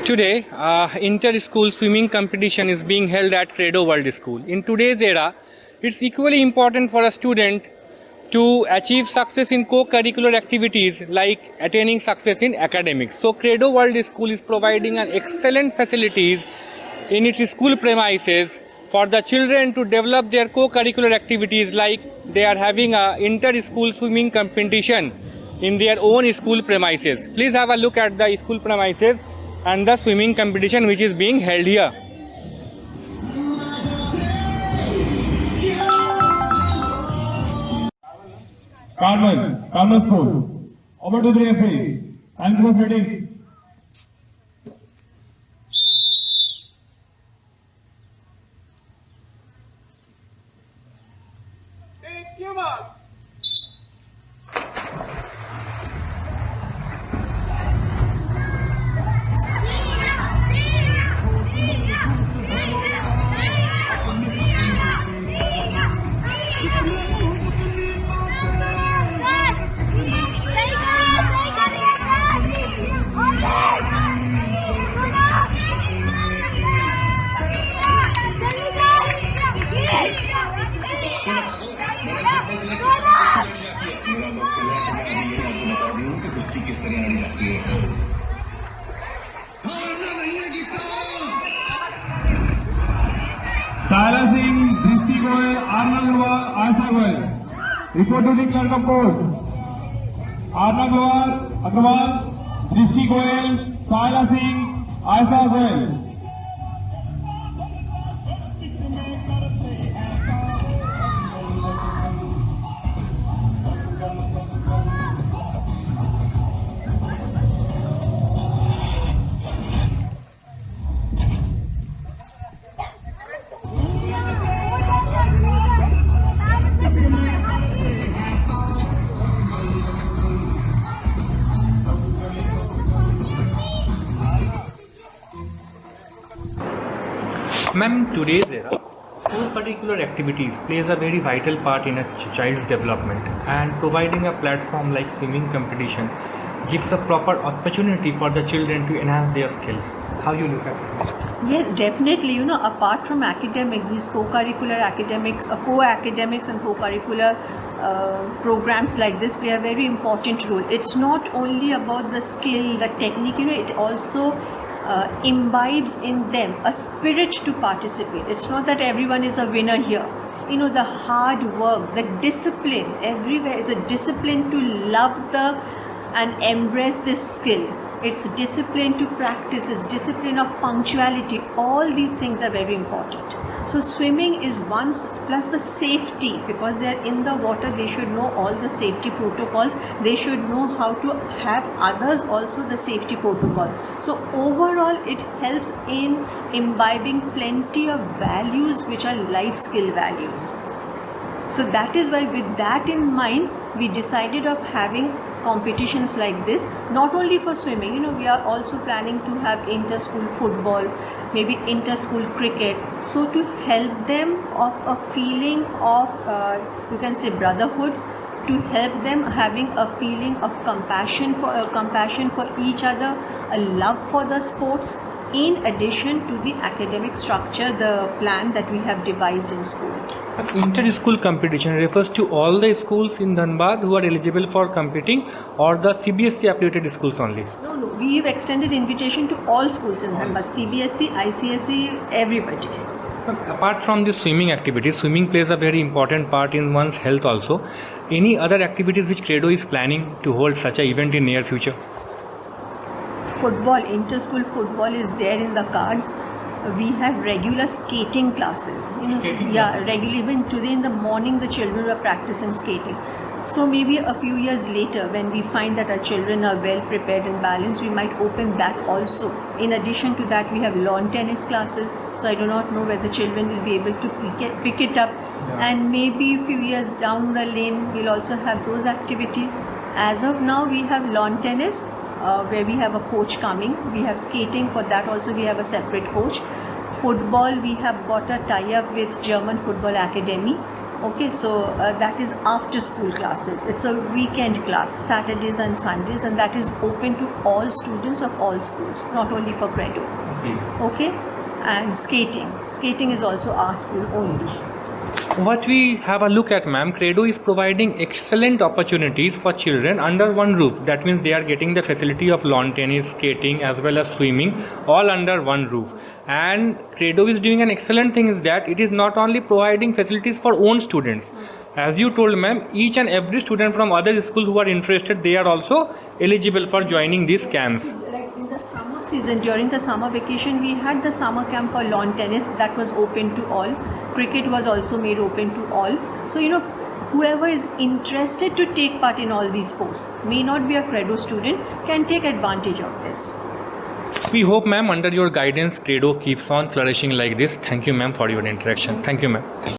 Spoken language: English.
Today, inter-school swimming competition is being held at Credo World School. In today's era, it's equally important for a student to achieve success in co-curricular activities like attaining success in academics. So Credo World School is providing an excellent facilities in its school premises for the children to develop their co-curricular activities, like they are having a inter-school swimming competition in their own school premises. Please have a look at the school premises and the swimming competition which is being held here. Carmel School. Over to the referee. Time was ready. Saila Singh, Drishti Goyal, Arna Agarwal, Ayesha Goyal. Report to the clerk of courts. Arna Agarwal, Drishti Goyal, Saila Singh, Ayesha Goyal. Ma'am, in today's era, co-curricular activities plays a very vital part in a child's development, and providing a platform like swimming competition gives a proper opportunity for the children to enhance their skills. How you look at it? Yes, definitely. Apart from academics, these co-curricular academics, co-academics and co-curricular programs like this play a very important role. It's not only about the skill, the technique, it also imbibes in them a spirit to participate. It's not that everyone is a winner here. The hard work, the discipline, everywhere is a discipline to love and embrace this skill. It's discipline to practice, it's discipline of punctuality. All these things are very important. So swimming is one, plus the safety, because they are in the water, they should know all the safety protocols. They should know how to have others also the safety protocol. So overall, it helps in imbibing plenty of values which are life skill values. So that is why, with that in mind, we decided of having competitions like this, not only for swimming. We are also planning to have inter-school football, maybe inter-school cricket, so to help them of a feeling of you can say brotherhood, to help them having a feeling of compassion for each other, a love for the sports, in addition to the academic structure, the plan that we have devised in school. Inter-school competition refers to all the schools in Dhanbad who are eligible for competing, or the CBSE affiliated schools only? No, we have extended invitation to all schools in Dhanbad, CBSE, ICSE, everybody. Apart from the swimming activities, swimming plays a very important part in one's health also. Any other activities which Credo is planning to hold such an event in near future? Football, inter-school football is there in the cards. We have regular skating classes. Regularly. Even today in the morning, the children were practicing skating. So maybe a few years later, when we find that our children are well prepared and balanced, we might open that also. In addition to that, we have lawn tennis classes. So I do not know whether children will be able to pick it up. Yeah. And maybe a few years down the lane, we'll also have those activities. As of now, we have lawn tennis, where we have a coach coming. We have skating, for that also we have a separate coach. Football, we have got a tie-up with German Football Academy. Okay, so that is after school classes. It's a weekend class, Saturdays and Sundays, and that is open to all students of all schools, not only for Credo. Okay, and skating. Skating is also our school only. What we have a look at, ma'am, Credo is providing excellent opportunities for children under one roof. That means they are getting the facility of lawn tennis, skating as well as swimming all under one roof. And Credo is doing an excellent thing is that it is not only providing facilities for own students. As you told, ma'am, each and every student from other schools who are interested, they are also eligible for joining these camps. Like in the summer season, during the summer vacation, we had the summer camp for lawn tennis that was open to all. Cricket was also made open to all. So, whoever is interested to take part in all these sports, may not be a Credo student, can take advantage of this. We hope, ma'am, under your guidance, Credo keeps on flourishing like this. Thank you, ma'am, for your interaction. Thank you, ma'am.